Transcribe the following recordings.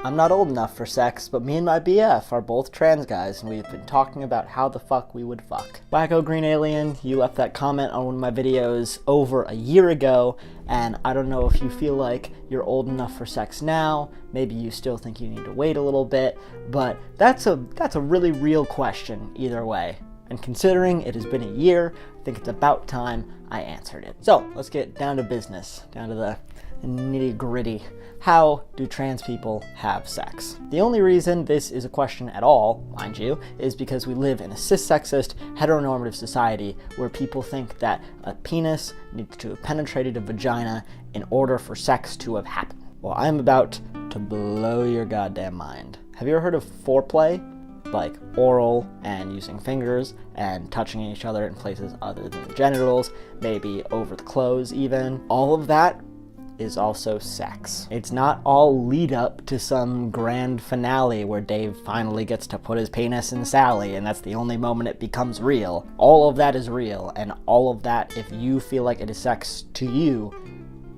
I'm not old enough for sex, but me and my BF are both trans guys, and we've been talking about how the fuck we would fuck. Wacko Green Alien, you left that comment on one of my videos over a year ago, and I don't know if you feel like you're old enough for sex now, maybe you still think you need to wait a little bit, but that's a really real question either way. And considering it has been a year, I think it's about time I answered it. So let's get down to business, down to the nitty-gritty. How do trans people have sex? The only reason this is a question at all, mind you, is because we live in a cis-sexist, heteronormative society where people think that a penis needs to have penetrated a vagina in order for sex to have happened. Well, I'm about to blow your goddamn mind. Have you ever heard of foreplay? Like oral and using fingers and touching each other in places other than the genitals, maybe over the clothes even. All of that is also sex. It's not all lead up to some grand finale where Dave finally gets to put his penis in Sally and that's the only moment it becomes real. All of that is real, and all of that, if you feel like it is sex to you,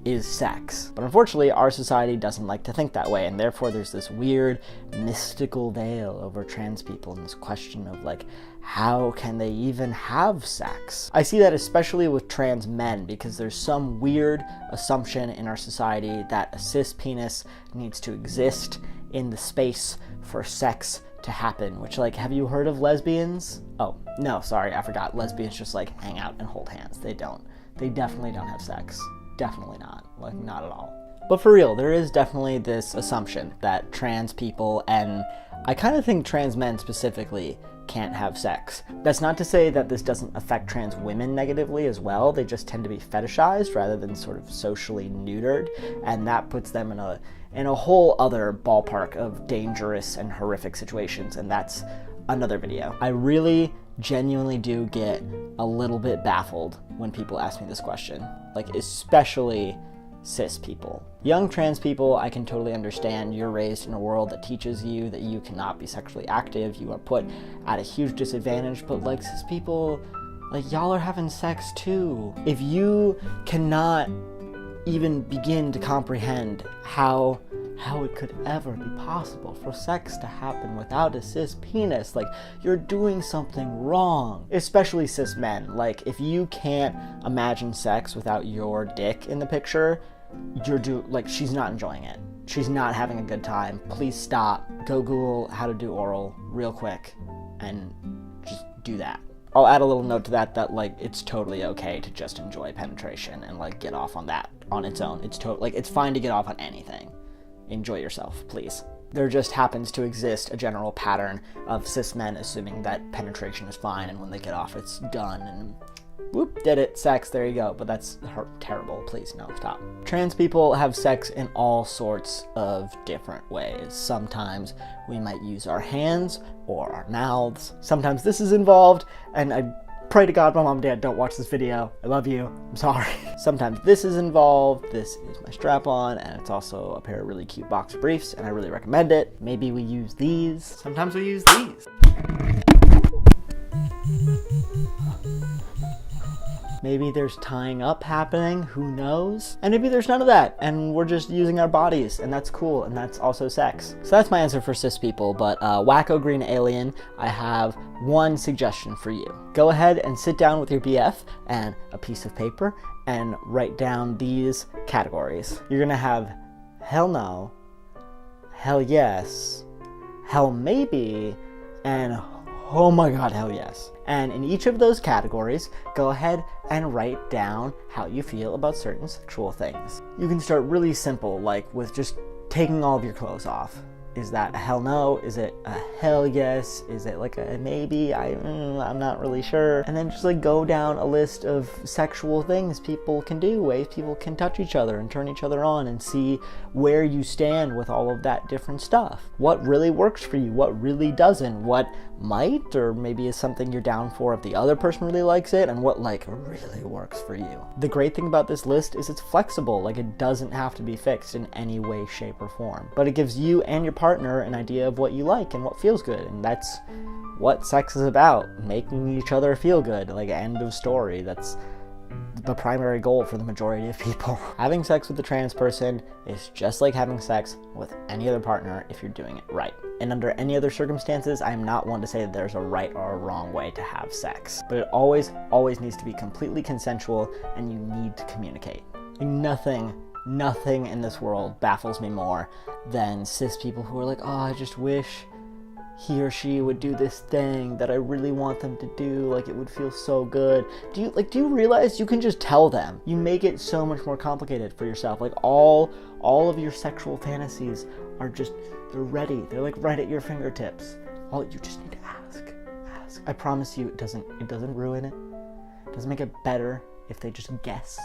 is sex. But unfortunately, our society doesn't like to think that way, and therefore there's this weird mystical veil over trans people and this question of like, how can they even have sex? I see that especially with trans men because there's some weird assumption in our society that a cis penis needs to exist in the space for sex to happen, which, like, have you heard of lesbians? Oh, no, sorry, I forgot. Lesbians just like hang out and hold hands. They definitely don't have sex. Definitely not. Like, not at all. But for real, there is definitely this assumption that trans people, and I kind of think trans men specifically, can't have sex. That's not to say that this doesn't affect trans women negatively as well. They just tend to be fetishized rather than sort of socially neutered, and that puts them in a whole other ballpark of dangerous and horrific situations, and that's another video. I really genuinely do get a little bit baffled when people ask me this question, like especially cis people. Young trans people, I can totally understand. You're raised in a world that teaches you that you cannot be sexually active. You are put at a huge disadvantage, but like cis people, like y'all are having sex too. If you cannot even begin to comprehend how it could ever be possible for sex to happen without a cis penis, like, you're doing something wrong. Especially cis men. Like, if you can't imagine sex without your dick in the picture, she's not enjoying it. She's not having a good time. Please stop. Go Google how to do oral real quick and just do that. I'll add a little note to that like, it's totally okay to just enjoy penetration and like get off on that on its own. It's fine to get off on anything. Enjoy yourself, please. There just happens to exist a general pattern of cis men assuming that penetration is fine, and when they get off, it's done, and whoop, did it, sex, there you go. But that's terrible, please, no, stop. Trans people have sex in all sorts of different ways. Sometimes we might use our hands or our mouths. Sometimes this is involved, and I pray to God my mom and dad don't watch this video. I love you. I'm sorry. Sometimes this is involved. This is my strap-on, and it's also a pair of really cute boxer briefs, and I really recommend it. Maybe we use these. Sometimes we use these. Maybe there's tying up happening, who knows? And maybe there's none of that, and we're just using our bodies, and that's cool, and that's also sex. So that's my answer for cis people, but Wacko Green Alien, I have one suggestion for you. Go ahead and sit down with your BF and a piece of paper and write down these categories. You're gonna have hell no, hell yes, hell maybe, and oh my god, hell yes. And in each of those categories, go ahead and write down how you feel about certain sexual things. You can start really simple, like with just taking all of your clothes off. Is that a hell no? Is it a hell yes? Is it like a maybe? I'm not really sure. And then just like go down a list of sexual things people can do, ways people can touch each other and turn each other on, and see where you stand with all of that different stuff. What really works for you? What really doesn't? What might or maybe is something you're down for if the other person really likes it, and what like really works for you. The great thing about this list is it's flexible. Like, it doesn't have to be fixed in any way, shape, or form. But it gives you and your partner an idea of what you like and what feels good. And that's what sex is about, making each other feel good. Like, end of story. That's the primary goal for the majority of people. Having sex with a trans person is just like having sex with any other partner if you're doing it right. And under any other circumstances, I am not one to say that there's a right or a wrong way to have sex. But it always needs to be completely consensual, and you need to communicate. Like, nothing in this world baffles me more than cis people who are like, oh, I just wish he or she would do this thing that I really want them to do, like it would feel so good. Do you realize you can just tell them? You make it so much more complicated for yourself. Like, all of your sexual fantasies are just, they're ready. They're like right at your fingertips. All you just need to ask. I promise you, it doesn't ruin it. It doesn't make it better if they just guess.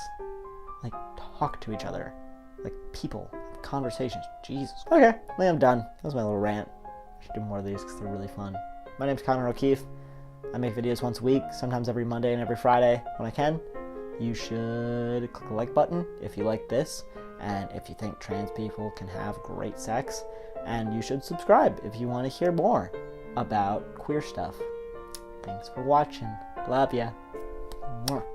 Like, talk to each other. Like people, conversations. Jesus. Okay, I think I'm done. That was my little rant. I should do more of these because they're really fun. My name's Connor O'Keefe. I make videos once a week, sometimes every Monday and every Friday when I can. You should click the like button if you like this, and if you think trans people can have great sex, and you should subscribe if you want to hear more about queer stuff. Thanks for watching. Love ya. Mwah.